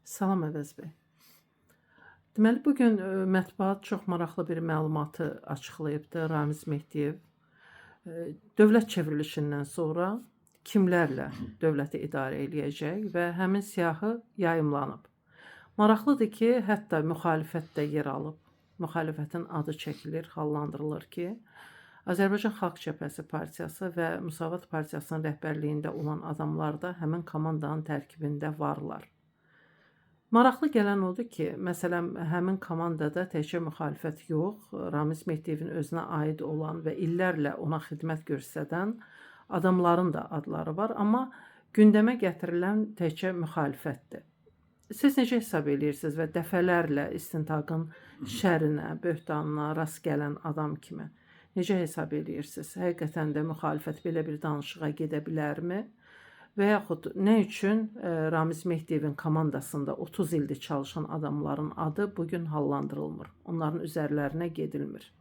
Salam Əvəz bəy. Deməli bu gün mətbuat çox maraqlı bir məlumatı açıqlayıbdı Ramiz Mehdiyev. Dövlət çevrilişindən sonra kimlərlə dövləti idarə eləyəcək və həmin siyahı yayımlanıb. Maraqlıdır ki, hətta müxalifət də yer alıb. Müxalifətin adı çəkilir, hallandırılır ki, Azərbaycan Xalq Cəbhəsi partiyası və Müsavat partiyasının rəhbərliyində olan adamlar da həmin komandanın tərkibində varlar. Maraqlı gələn odur ki, məsələn, həmin komandada təkcə müxalifət yox, Ramiz Mehdiyevin özünə aid olan və illərlə ona xidmət göstərən adamların da adları var, amma gündəmə gətirilən təkcə müxalifətdir. Siz necə hesab edirsiniz və dəfələrlə istintaqın şərinə, böhtanına rast gələn adam kimi necə hesab edirsiniz? Həqiqətən də müxalifət belə bir danışığa gedə bilərmi? Və yaxud nə üçün Ramiz Mehdiyevin komandasında 30 ildir çalışan adamların adı bugün hallandırılmır? Onların üzərlərinə gedilmir.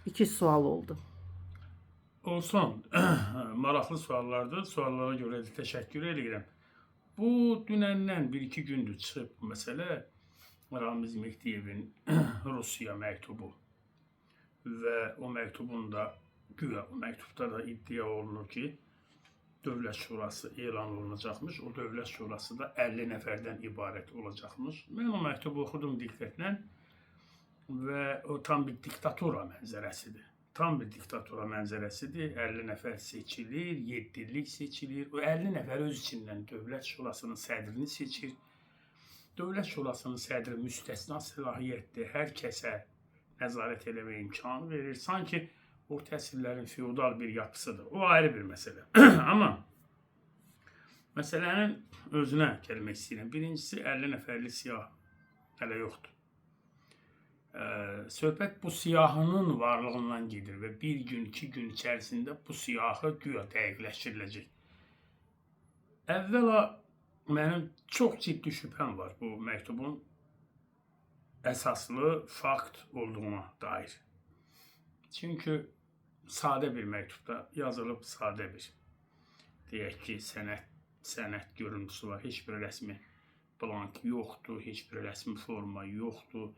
İki sual oldu. Olsun, maraqlı suallardır. Suallara görə də təşəkkür edirəm. Bu dünəndən 1-2 gündür çıxıb bu məsələ. Ramiz Mehdiyevin Rusiya məktubu və o məktubunda güya o məktubda da iddia olunur ki, Dövlət Şurası elan olunacaqmış. O Dövlət Şurası da 50 nəfərdən ibarət olacaqmış. Mən o məktubu oxudum diqqətlə və o tam bir diktatura mənzərəsidir. Tam bir diktatura mənzərəsidir. 50 nəfər seçilir, 7 illik seçilir. O 50 nəfər öz içindən Dövlət Şurasının sədrini seçir. Dövlət Şurasının sədri müstəsna səlahiyyətli hər kəsə nəzarət eləmə imkanı verir. Sanki orta əsrlərin feodal bir yapısıdır. O ayrı bir məsələ. Amma məsələnin özünə gəlmək istəyirəm. Birincisi 50 nəfərli siyah hələ yoxdur. Söhbət bu siyahının varlığından gedir və bir gün, 2 gün içərisində bu siyahı güya dəqiqləşdiriləcək. Əvvəla mənim çox ciddi şübhəm var bu məktubun əsaslı fakt olduğuna dair. Çünki sadə bir məktubda yazılıb, sadə bir, deyək ki, sənət görüntüsü var. Heç bir rəsmi blank yoxdur, heç bir rəsmi forma yoxdur.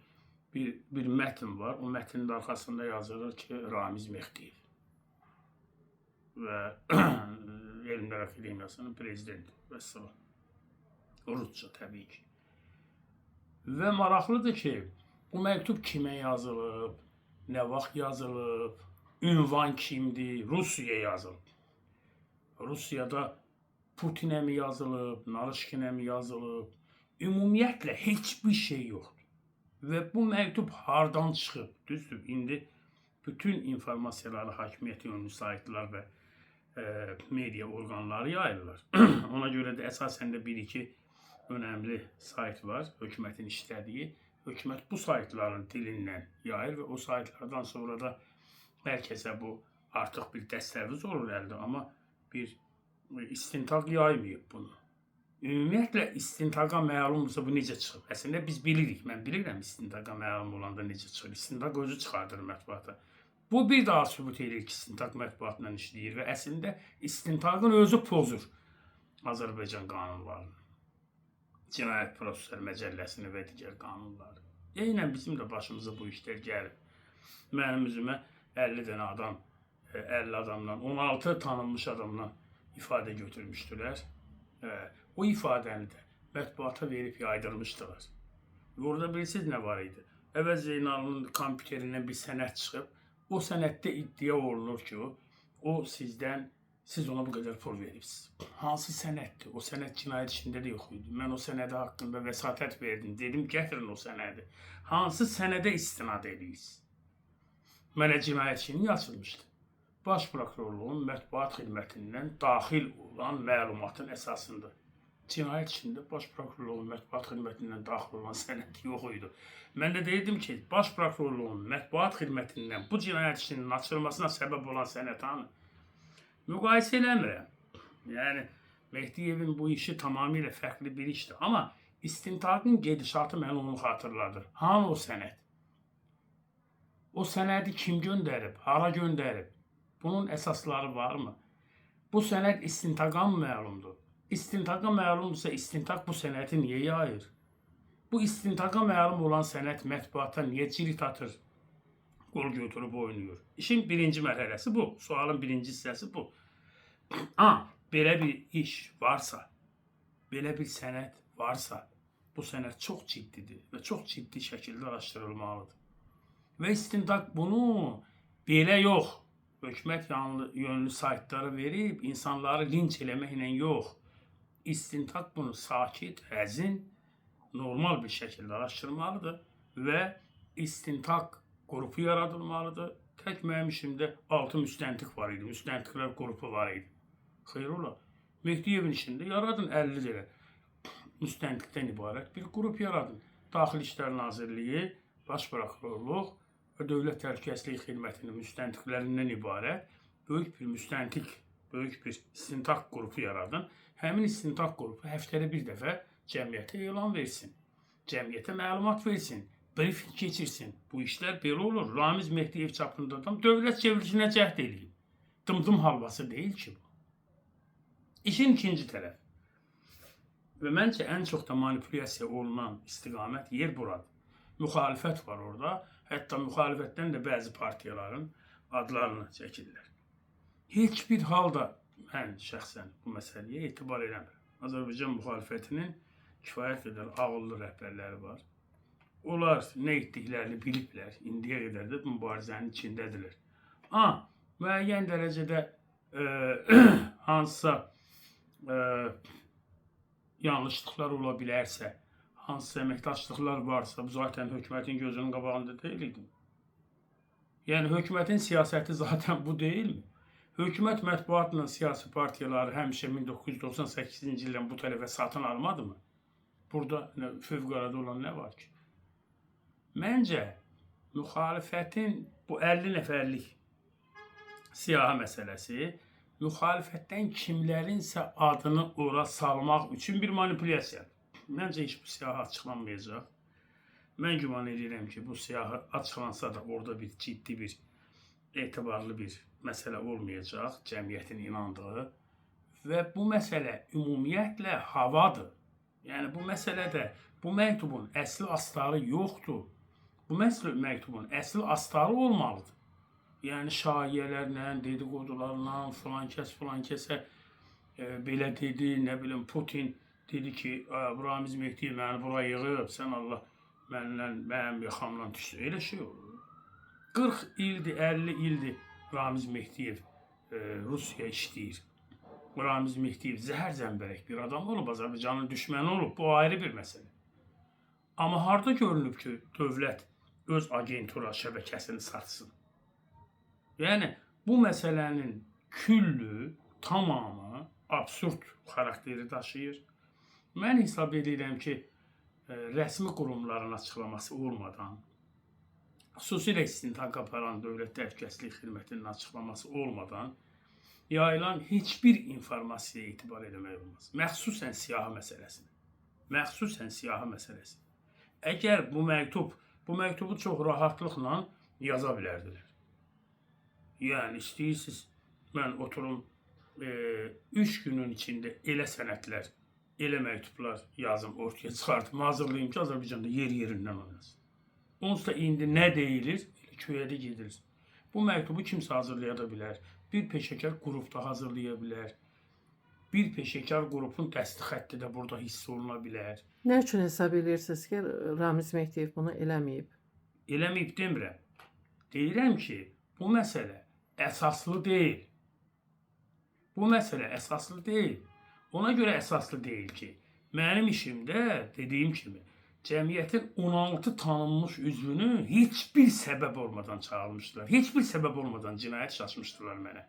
Bir mətn var. O mətnin arxasında yazılır ki, Ramiz Mehdiyev və Elmlər Akademiyasının prezidenti və s. Rusca təbii ki. Və maraqlıdır ki, bu məktub kimə yazılıb, nə vaxt yazılıb, ünvan kimdir, Rusiyaya yazılıb. Rusiyada Putinə mi yazılıb, Narışkinə mi yazılıb, ümumiyyətlə heç bir şey yoxdur. Və bu məktub hardan çıxıb, düzdür, indi bütün informasiyaları hakimiyyət yönlü saytlar və media orqanları yayırlar. Ona görə də əsasən də 1-2 önəmli sayt var, hökumətin işlədiyi. Hökumət bu saytların dilindən yayır və o saytlardan sonra da hər kəsə bu artıq bir dəstəviz olur əldə, amma bir istintaq yaymayıb bunu. Ümumiyyətlə istintaqa məlumdursa bu necə çıxıb? Əslində biz bilirik, mən bilirəm istintaqa məlum olanda necə çıxır. İstintaq özü çıxardır mətbuata. Bu bir daha sübut edir ki, istintaq mətbuatla işləyir və əslində istintaqın özü pozur Azərbaycan qanunlarını. Cinayət Proseslər Məcəlləsini və digər qanunları. Eynən bizim də başımıza bu işlər gəlir. Mənim üzümə 50 dənə adam, 50 adamdan, 16 tanınmış adamdan ifadə götürmüşdülər. O ifadəni də mətbuata verib yaydırmışdılar. Orada bilirsiniz nə var idi? Əvəz Zeynalının kompüterindən bir sənəd çıxıb, o sənəddə iddia olunur ki, siz ona bu qədər pul veribsiniz. Hansı sənəddir? O sənəd cinayət işində də yox idi. Mən o sənədi haqqında vəsatət verdim. Dedim, gətirin o sənədi. Hansı sənədə istinad edirsiniz? Mənə cinayət işini açılmışdı. Baş prokurorluğun mətbuat xidmətindən daxil olan məlumatın əsasında. Cinayət işində baş prokurorluğun mətbuat xidmətindən daxil olan sənəd yox idi. Mən də deyirdim ki, baş prokurorluğun mətbuat xidmətindən bu cinayət işinin açılmasına səbəb olan sənəd hanı? Müqayisə eləmirəm. Yəni, Mehdiyevin bu işi tamamilə fərqli bir işdir. Amma istintaqın gedişatı mənə onu xatırladır. Hanı o sənəd? O sənədi kim göndərib? Hara göndərib? Bunun əsasları varmı? Bu sənəd istintaqa mı məlumdur? İstintaqa məlumdursa, istintaq bu sənəti niyə yayır? Bu istintaqa məlum olan sənət mətbuata niyə cirit atır? Qol götürüb oynayır. İşin birinci mərhələsi bu. Sualın birinci hissəsi bu. Belə bir iş varsa, belə bir sənət varsa, bu sənət çox ciddidir və çox ciddi şəkildə araşdırılmalıdır. Və istintaq bunu belə yox, hökumət yönlü saytlara verib insanları linç eləməklə yox, istintaq bunu sakit, həzin, normal bir şəkildə araşdırmalıdır və istintaq qrupu yaradılmalıdır. Tək mənim işimdə 6 müstəntiq var idi, müstəntiqlər qrupu var idi. Xeyr ola, Mehdiyevin işində yaradın 50 dənə müstəntiqdən ibarət bir qrup yaradın. Daxili İşlər Nazirliyi, Baş Prokurorluq və Dövlət Təhlükəsizlik Xidmətinin müstəntiqlərindən ibarət böyük bir müstəntiq, böyük bir istintaq qrupu yaradın. Həmin istintaq qrupu həftədə bir dəfə cəmiyyətə elan versin, cəmiyyətə məlumat versin, briefing keçirsin. Bu işlər belə olur. Ramiz Mehdiyev çapında adam dövlət çevrilişinə cəhd edeyim. Dım-dım halvası deyil ki bu. İşin ikinci tərəf və məncə ən çox da manipulyasiya olunan istiqamət yer buradır. Müxalifət var orada. Hətta müxalifətdən də bəzi partiyaların adlarını çəkirlər. Heç bir halda mən şəxsən bu məsələyə etibar eləmirəm. Azərbaycan müxalifətinin kifayət qədər ağıllı rəhbərləri var. Onlar nə etdiklərini biliblər. İndiyə qədər də mübarizənin içindədirlər. Müəyyən dərəcədə hansısa yanlışlıqlar ola bilərsə, hansısa əməkdaşlıqlar varsa, bu zaten hökumətin gözünün qabağında deyil idi. Yəni, hökumətin siyasəti zaten bu deyilmi? Hökumət mətbuatla siyasi partiyaları həmişə 1998-ci ildən bu tərəfə satın almadı mı? Burada fövqəladə olan nə var ki? Məncə, müxalifətin bu 50 nəfərlik siyahı məsələsi müxalifətdən kimlərinsə adını ora salmaq üçün bir manipulyasiyadır. Məncə heç bu siyahı açıqlanmayacaq. Mən güman edirəm ki, bu siyahı açıqlansa da orada bir ciddi bir, etibarlı bir məsələ olmayacaq, cəmiyyətin inandığı və bu məsələ ümumiyyətlə havadır. Yəni, bu məsələdə bu məktubun əsli astarı yoxdur. Bu məktubun əsli astarı olmalıdır. Yəni, şayiələrlə, dedikodularla, filan kəsə belə dedi, nə bilim, Putin dedi ki, Ramiz Mehdiyev məni bura yığıb, sən Allah mənim yaxamdan düşdü. Elə şey olur. 40 ildir, 50 ildir Ramiz Mehdiyev Rusiya işləyir. Ramiz Mehdiyev zəhər zəmbərək bir adam olub, Azərbaycanın düşməni olub. Bu ayrı bir məsələ. Amma harada görünüb ki, dövlət öz agentura şəbəkəsini satsın? Yəni, bu məsələnin küllü, tamamı absurd xarakteri daşıyır. Mən hesab edirəm ki, rəsmi qurumların açıqlaması olmadan, xüsusilə istintaq aparan Dövlət Təhlükəsizlik Xidmətinin açıqlaması olmadan yayılan heç bir informasiyaya etibar eləmək olmaz. Məxsusən siyahı məsələsini. Məxsusən siyahı məsələsini. Əgər bu məktubu çox rahatlıqla yaza bilərdilər. Yəni, istəyirsiniz, mən oturum 3 günün içində elə sənədlər, elə məktublar yazım, ortaya çıxardım, hazırlayayım ki, Azərbaycanda yer-yerindən oynasın. Onsuz da indi nə deyilir, köyədə gedilir. Bu məktubu kimsə hazırlaya da bilər, bir peşəkar qrup da hazırlaya bilər, bir peşəkar qrupun dəsti xətti də burada hiss oluna bilər. Nə üçün hesab edirsiniz ki, Ramiz Mehdiyev bunu eləməyib? Eləməyib demirəm. Deyirəm ki, bu məsələ əsaslı deyil. Bu məsələ əsaslı deyil. Ona görə əsaslı deyil ki, mənim işimdə dediyim kimi, cəmiyyətin 16 tanınmış üzvünü heç bir səbəb olmadan çağırmışdılar. Heç bir səbəb olmadan cinayət şaşmışdılar mənə.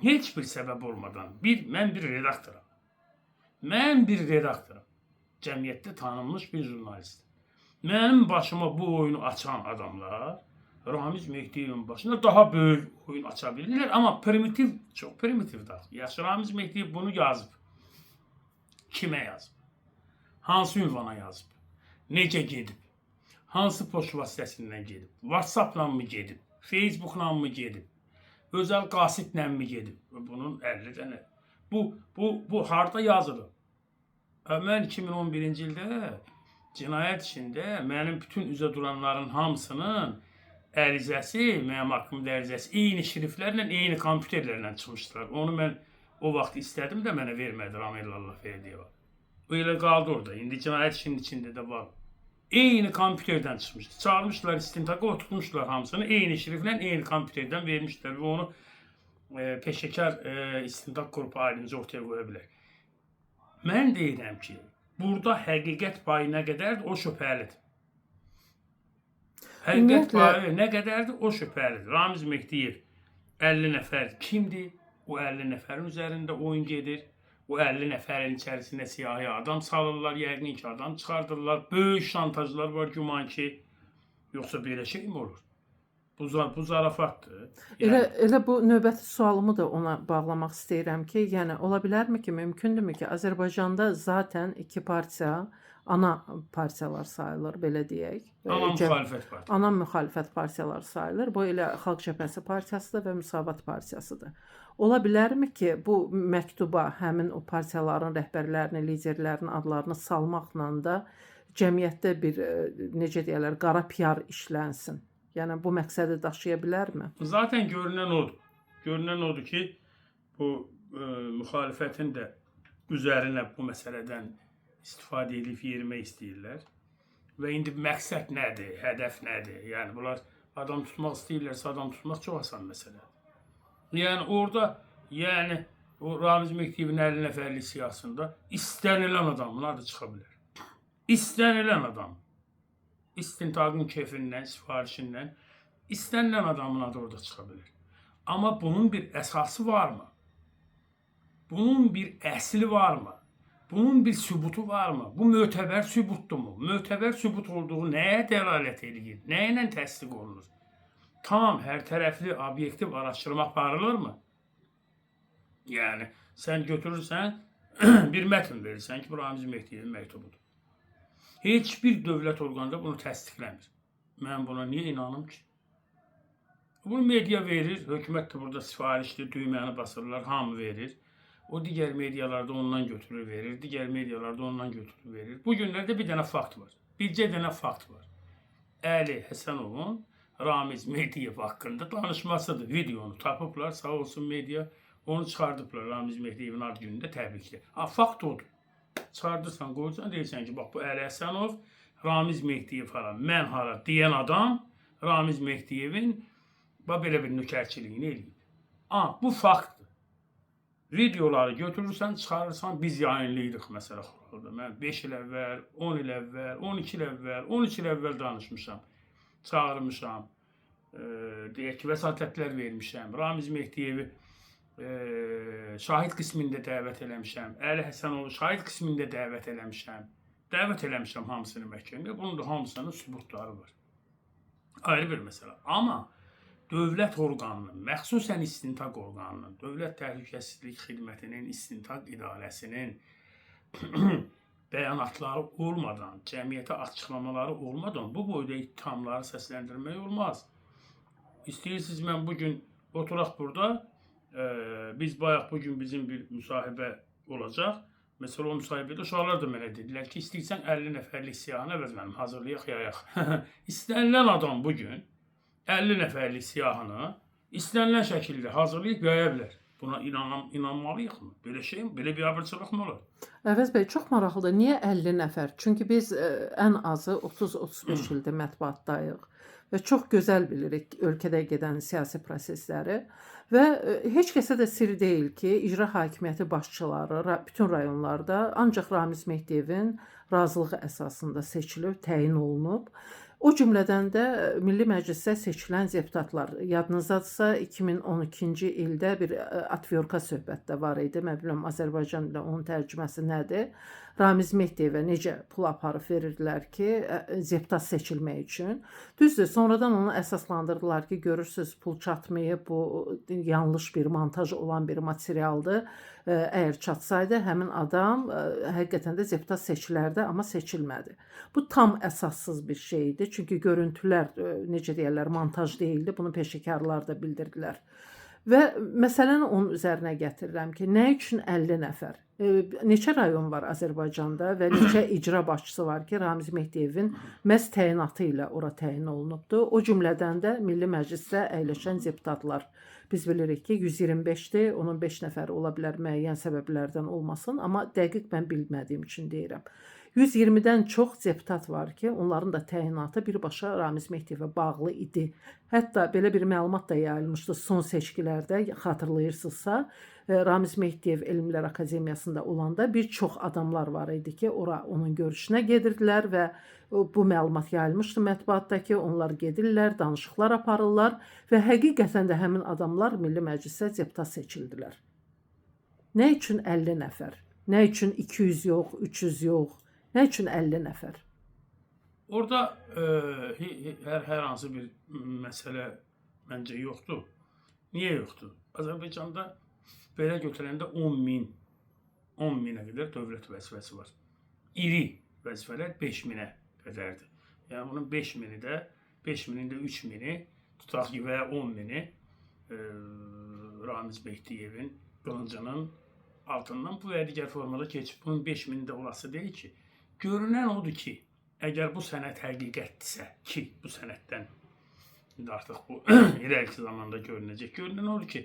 Heç bir səbəb olmadan. Mən bir redaktoram. Mən bir redaktoram. Cəmiyyətdə tanınmış bir jurnalist. Mənim başıma bu oyunu açan adamlar Ramiz Mehdiyevin başında daha böyük oyun aça bilirlər. Amma primitiv, çox primitiv daxil. Yaxşı, Ramiz Mehdiyev bunu yazıb. Kimə yazıb? Hansı ünvana yazıb? Necə gedib? Hansı poçt vasitəsindən gedib? WhatsApp-la mı gedib? Facebook-la mı gedib? Özəl qasidlə mi gedib? Bunun 50 dənə. Bu harda yazılıb. Mən 2011-ci ildə cinayət işində mənim bütün üzə duranların hamısının ərizəsi, mənim haqqımda ərizəsi eyni şriflərlə, eyni kompüterlərlə çıxmışdılar. Onu mən o vaxt istədim də mənə vermədi Ramil Allahverdiyev. O elə qaldı orada. İndi cinayət işinin içində də var. Eyni kompüterdən çıxmışdı. Çağırmışlar istintaqa, oturtmuşlar hamısını. Eyni şriflə, eyni kompüterdən vermişlər və onu peşəkar istintaq qrupu ayrıca ortaya qoya bilər. Mən deyirəm ki, burada həqiqət payı nə qədərdir, o şübhəlidir. Həqiqət payı nə qədərdir, o şübhəlidir. Ramiz Mehdiyev 50 nəfər kimdir? O 50 nəfərin üzərində oyun gedir. O 50 nəfərin içərisində siyahı adam salırlar, yəqin ki, adam çıxardırlar. Böyük şantajlar var, güman ki, yoxsa belə şey mi olur? Bu zarafatdır. Elə bu növbəti sualımı da ona bağlamaq istəyirəm ki, yəni ola bilərmi ki, mümkündürmü ki, Azərbaycanda zaten iki partiya ana partiyalar sayılır, belə deyək. Ana müxalifət partiyalar sayılır. Bu elə Xalq Cəbhəsi partiyasıdır və Müsavat partiyasıdır. Ola bilərmi ki, bu məktuba həmin o partiyaların rəhbərlərini, liderlərinin adlarını salmaqla da cəmiyyətdə bir, necə deyərlər, qara PR işlənsin? Yəni bu məqsədi daşıya bilərmi? Zaten görünən odur. Görünən odur ki, bu müxalifətin də üzərinə bu məsələdən istifadə edib yerimək istəyirlər. Və indi məqsəd nədir, hədəf nədir? Yəni bunlar adam tutmaq istəyirlərsə, adam tutmaq çox asan məsələdir. Yəni orada, o Ramiz Mehdiyevin 50 nəfərlik siyasında istənilən adamlar da çıxa bilər. İstənilən adam. İstintaqın kefindən, sifarişindən istənilən adamın adı orada çıxa bilər. Amma bunun bir əsası varmı? Bunun bir əsli varmı? Bunun bir sübutu varmı? Bu mötəbər sübutdurmu? Mötəbər sübut olduğu nəyə dəlalət edir? Nə ilə təsdiq olunur? Tam hər tərəfli obyektiv araşdırma aparılırmı? Yəni sən götürürsən bir mətn verirsən ki, bu Ramiz Mehdiyevin məktubudur. Heç bir dövlət orqanında bunu təsdiqləmir. Mən buna niyə inanım ki? Bunu media verir, hökumət də burada sifarişli düyməni basırlar, hamı verir. O digər medialarda ondan götürür verir, digər medialarda ondan götürür verir. Bu günlərdə bir dənə fakt var. Bircə dənə fakt var. Əli Həsənovun Ramiz Mehdiyev haqqında danışmasıdır. Videonu tapıblar, sağ olsun media. Onu çıxardıblar Ramiz Mehdiyevin ad günündə təbriklə. Fakt odur. Çıxardırsan, qoyursan, deyirsən ki, bax bu Əli Həsənov, Ramiz Mehdiyev falan, mən hara deyən adam Ramiz Mehdiyevin belə bir nökərçiliyini eləyib. Bu faktdır. Videoları götürürsən, çıxarırsan, biz yayınlaydıq məsələ xuralda. Mən 5 il əvvəl, 10 il əvvəl, 12 il əvvəl, 13 il əvvəl danışmışam. Çağırmışam, deyək ki, vəsatətlər vermişəm. Ramiz Mehdiyevi şahid qismində dəvət eləmişəm. Əli Həsənovu şahid qismində dəvət eləmişəm. Dəvət eləmişəm hamısını məhkəməyə. Bunun da hamısının sübutları var. Ayrı bir məsələ. Amma dövlət orqanının, məxsusən istintaq orqanının, Dövlət Təhlükəsizlik Xidmətinin, istintaq idarəsinin bəyanatları olmadan, cəmiyyətə açıqlamaları olmadan bu boyda ittihamları səsləndirmək olmaz. İstəyirsiniz, mən bugün oturaq burada, biz bayaq bugün bizim bir müsahibə olacaq. Mesela o müsahibədə uşaqlar da mənə dedilər ki, istəyirsən 50 nəfərlik siyahını əvəz mənim hazırlayaq, yayaq. İstənilən adam bugün 50 nəfərlik siyahını istənilən şəkildə hazırlayıb yaya bilər. Buna inanmalıyıq mı? Belə şey mi? Belə bir abırçılıq mı olur? Əvəz bəy, çox maraqlıdır. Niyə 50 nəfər? Çünki biz ən azı 30-35 ildir mətbuatdayıq və çox gözəl bilirik ölkədə gedən siyasi prosesləri və heç kəsə də sir deyil ki, icra hakimiyyəti başçıları bütün rayonlarda ancaq Ramiz Mehdiyevin razılığı əsasında seçilib, təyin olunub. O cümlədən də Milli Məclisdə seçilən deputatlar, yadınızdadırsa 2012-ci ildə bir atviyorka söhbətdə var idi. Mən bilmirəm Azərbaycan ilə onun tərcüməsi nədir? Ramiz Mehdiyevə necə pul aparıb verirdilər ki, deputat seçilmək üçün. Düzdür, sonradan onu əsaslandırdılar ki, görürsüz pul çatmayıb, bu yanlış bir montaj olan bir materialdır. Əgər çatsaydı, həmin adam həqiqətən də deputat seçilərdi, amma seçilmədi. Bu tam əsassız bir şeydir. Çünki görüntülər, necə deyərlər, montaj deyildi. Bunu peşəkarlar da bildirdilər. Və məsələni onun üzərinə gətirirəm ki, nə üçün 50 nəfər? Neçə rayon var Azərbaycanda və neçə icra başçısı var ki, Ramiz Mehdiyevin məhz təyinatı ilə ora təyin olunubdur. O cümlədən də Milli Məclisdə əyləşən deputatlar. Biz bilirik ki, 125-dir, onun 5 nəfəri ola bilər müəyyən səbəblərdən olmasın, amma dəqiq mən bilmədiyim üçün deyirəm. 120-dən çox deputat var ki, onların da təyinatı birbaşa Ramiz Mehdiyevə bağlı idi. Hətta belə bir məlumat da yayılmışdı son seçkilərdə, xatırlayırsınızsa, Ramiz Mehdiyev Elmlər Akademiyasında olanda bir çox adamlar var idi ki, ora onun görüşünə gedirdilər və bu məlumat yayılmışdı mətbuatda ki, onlar gedirlər, danışıqlar aparırlar və həqiqətən də həmin adamlar Milli Məclisə deputat seçildilər. Nə üçün 50 nəfər? Nə üçün 200 yox, 300 yox? Nə üçün 50 nəfər? Orada hər hansı bir məsələ məncə yoxdur. Niyə yoxdur? Azərbaycanda belə götürəndə 10 minə qədər dövlət vəzifəsi var. İri vəzifələr 5 minə qədərdir. Yəni bunun 5 mini də, 5 minin də 3 mini tutaq ki, və 10 mini Ramiz Mehdiyevin qılıncının altından bu və digər formada keçib. Bunun 5 mini də olası deyil ki. Görünən odur ki, əgər bu sənət həqiqətdirsə ki, bu sənətdən artıq bu irəli zamanda görünəcək. Görünən odur ki,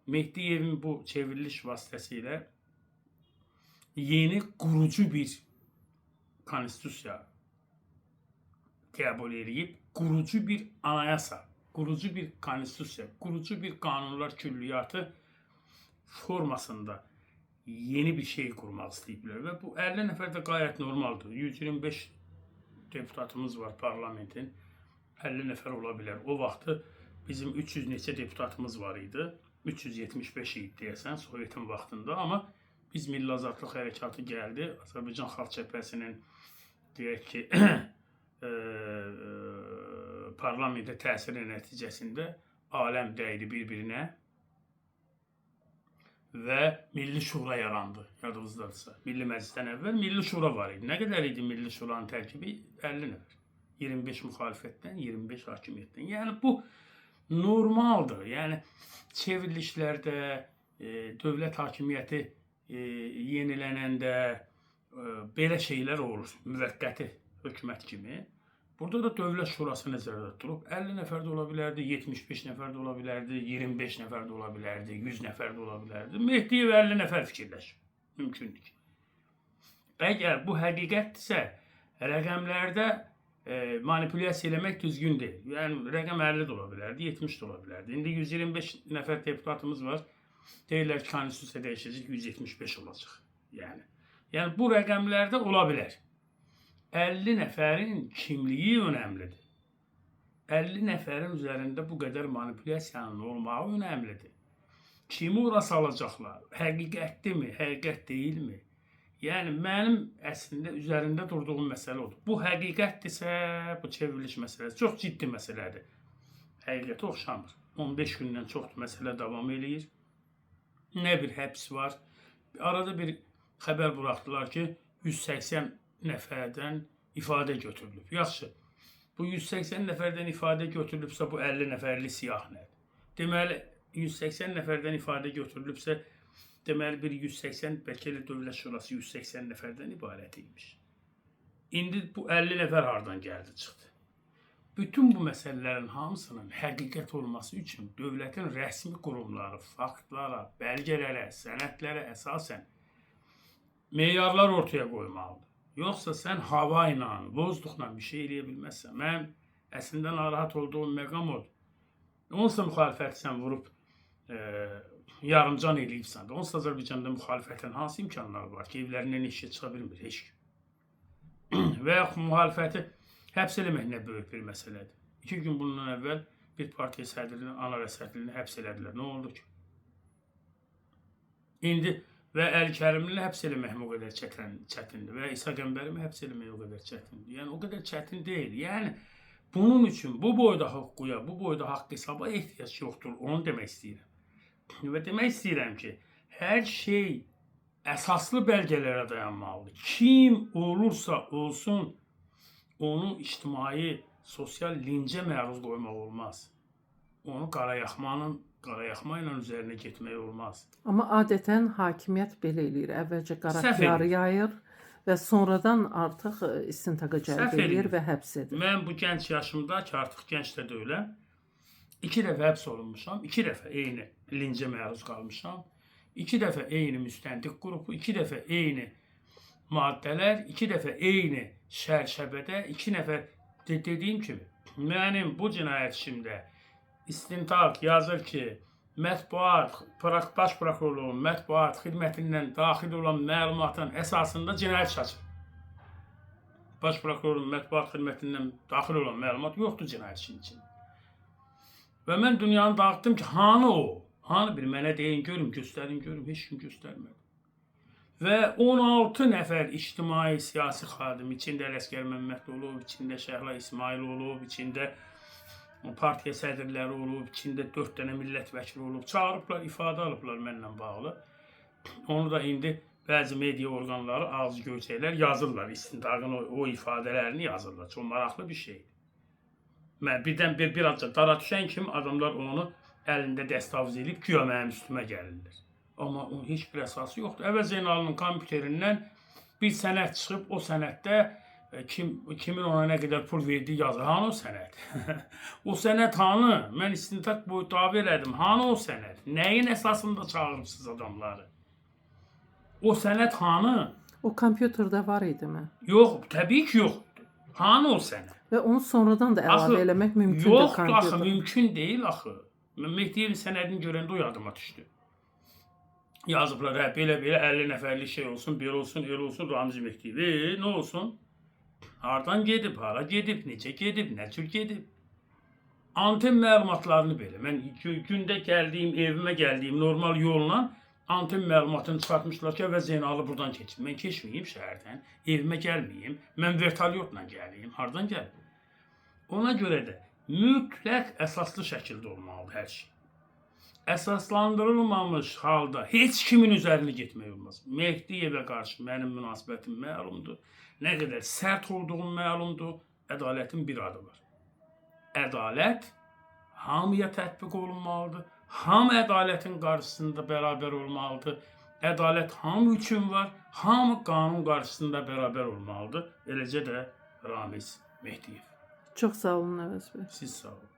Mehdiyevin bu çevriliş vasitəsilə yeni qurucu bir konstitusiya qəbul edib, qurucu bir anayasa, qurucu bir konstitusiya, qurucu bir qanunlar külliyatı formasında yeni bir şey qurmaq istəyiblər və bu 50 nəfər də qayət normaldır. 125 deputatımız var parlamentin, 50 nəfər ola bilər. O vaxtı bizim 300 neçə deputatımız var idi, 375 idi deyəsən Sovetin vaxtında, amma biz Milli Azadlıq Hərəkatı gəldi, Azərbaycan Xalq Cəbhəsinin deyək ki, parlamentə təsiri nəticəsində aləm dəydi bir-birinə və Milli Şura yarandı, yadınızdadırsa. Milli Məclisdən əvvəl Milli Şura var idi. Nə qədər idi Milli Şuranın tərkibi? 50 nəfər. 25 müxalifətdən, 25 hakimiyyətdən. Yəni bu normaldır. Yəni çevrilişlərdə, dövlət hakimiyyəti yenilənəndə belə şeylər olur. Müvəqqəti hökumət kimi. Burada da dövlət şurası nəzərdə tutulub. 50 nəfər də ola bilərdi, 75 nəfər də ola bilərdi, 25 nəfər də ola bilərdi, 100 nəfər də ola bilərdi. Mehdiyev 50 nəfər fikirləşir. Mümkündür ki. Əgər bu həqiqətdirsə, rəqəmlərdə manipulyasiya eləmək düzgün deyil. Yəni rəqəm 50 də ola bilərdi, 70 də ola bilərdi. İndi 125 nəfər deputatımız var. Deyirlər ki, konstitusiya dəyişəcək, 175 olacaq. Yəni bu rəqəmlərdə ola bilər. 50 nəfərin kimliyi önəmlidir. 50 nəfərin üzərində bu qədər manipulyasiyanın olmağı önəmlidir. Kimi ora salacaqlar? Həqiqətdirmi, həqiqət deyilmi? Yəni mənim əslində üzərində durduğum məsələ odur. Bu həqiqətdirsə, bu çevriliş məsələsi çox ciddi məsələdir. Həqiqətə oxşamır. 15 gündən çoxdur məsələ davam eləyir. Nə bir həbs var. Arada bir xəbər buraxdılar ki, 180 nəfərdən ifadə götürülüb. Yaxşı, bu 180 nəfərdən ifadə götürülübsə, bu 50 nəfərli siyah nədir? Deməli, 180 nəfərdən ifadə götürülübsə, deməli bir 180, bəlkə elə dövlət şurası 180 nəfərdən ibarət imiş. İndi bu 50 nəfər hardan gəldi, çıxdı? Bütün bu məsələlərin hamısının həqiqət olması üçün dövlətin rəsmi qurumları, faktlara, bəlgələrə, sənədlərə əsasən meyarlar ortaya qoymalıdır. Yoxsa sən hava ilə, vozduqla bir şey eləyə bilməzsən. Mənim əslində narahat olduğum məqam odur. Onsuz da müxalifəti sən vurub yarımcan eləyibsən. Onsuz da Azərbaycanda müxalifətin hansı imkanları var ki, evlərindən işə çıxa bilmir heç kim. Və yaxud müxalifəti həbs eləmək nə böyük bir məsələdir. 2 gün bundan əvvəl bir partiya sədrini, ana rəsədlini həbs elədilər. Nə oldu ki? İndi və Əli-Kərimli həbs eləmək o qədər çətindir və İsa Qəmbərimi həbs eləmək o qədər çətindir. Yəni o qədər çətin deyil. Yəni bunun üçün bu boyda hüquqa, bu boyda haqq hesaba ehtiyac yoxdur. Onu demək istəyirəm. Və demək istəyirəm ki, hər şey əsaslı bəlgələrə dayanmalıdır. Kim olursa olsun, onu ictimai, sosial lincə məruz qoymaq olmaz. onu qara ilə üzərinə getmək olmaz. Amma adətən hakimiyyət belə eləyir. Əvvəlcə qara Səhv piyarı eləyir. yayır və sonradan artıq istintaqa cəlb Səhv eləyir eləyir. və həbs edir. Mən bu gənc yaşımda ki, artıq gənc də deyiləm, 2 dəfə həbs olunmuşam, 2 dəfə eyni lincə məruz qalmışam, 2 dəfə eyni müstəntiq qrupu, 2 dəfə eyni maddələr, 2 dəfə eyni şərşəbədə, 2 nəfər dediyim kimi, mənim bu cinayət işimdə istintaq yazır ki, mətbuat, baş prokurorluğun mətbuat xidmətindən daxil olan məlumatın əsasında cinayət işi açılıb. Baş prokurorun mətbuat xidmətindən daxil olan məlumat yoxdur cinayət işinin içində. Və mən dünyanı dağıtdım ki, hanı o? Hanı bir mənə deyin görüm, göstərin görüm, heç kim göstərmədi. Və 16 nəfər ictimai siyasi xadim, içində Ələsgər Məmmədqulov, içində Şəhla İsmayılov, içində partiya sədrləri olub, içində 4 dənə millət vəkili olub, çağırıblar, ifadə alıblar mənlə bağlı. Onu da indi bəzi media orqanları ağzı görsəklər yazırlar, istintaqın o ifadələrini yazırlar. Çox maraqlı bir şeydir. Mən birdən bir azca dara düşən kimi adamlar onu əlində dəstəvz edib güya mənim üstümə gəlirlər. Amma onun heç bir əsası yoxdur. Əvvəl Zeynalının kompüterindən bir sənəd çıxıb, o sənəddə kimin ona nə qədər pul verdiyi yazır. Hanı o sənəd? O sənəd hanı? Mən istintaq boyu dava elədim. Hanı o sənəd? Nəyin əsasında çağırıbsınız adamları? O sənəd hanı? O kompüterdə var idimi? Yox, təbii ki yoxdur. Hanı o sənəd? Və onu sonradan da əlavə eləmək mümkündür Yoxdur axı, kompüterdə. mümkün deyil axı. Mən Mehdiyevin sənədini görəndə o yadıma düşdü. Yazıblar, hə, belə 50 nəfərlik şey olsun, belə olsun, elə olsun, Ramiz Mehdiyev. Nə olsun? Hardan gedib, hara gedib, necə gedib, nə tür gedib? Anten məlumatlarını belə. Mən gündə gəldiyim, evimə gəldiyim normal yolla anten məlumatını çıxartmışlar ki, və Zeynalı buradan keçib. Mən keçməyim şəhərdən, evimə gəlməyim, mən vertolyotla gəliyim, hardan gəlim? Ona görə də mütləq əsaslı şəkildə olmalıdır hər şey. Əsaslandırılmamış halda heç kimin üzərinə getmək olmaz. Mehdiyevə qarşı mənim münasibətim məlumdur. Nə qədər sərt olduğum məlumdur. Ədalətin bir adı var. Ədalət hamıya tətbiq olunmalıdır. Hamı ədalətin qarşısında bərabər olmalıdır. Ədalət hamı üçün var. Hamı qanun qarşısında bərabər olmalıdır. Eləcə də Ramiz Mehdiyev. Çox sağ olun Əvəz bəy. Siz sağ olun.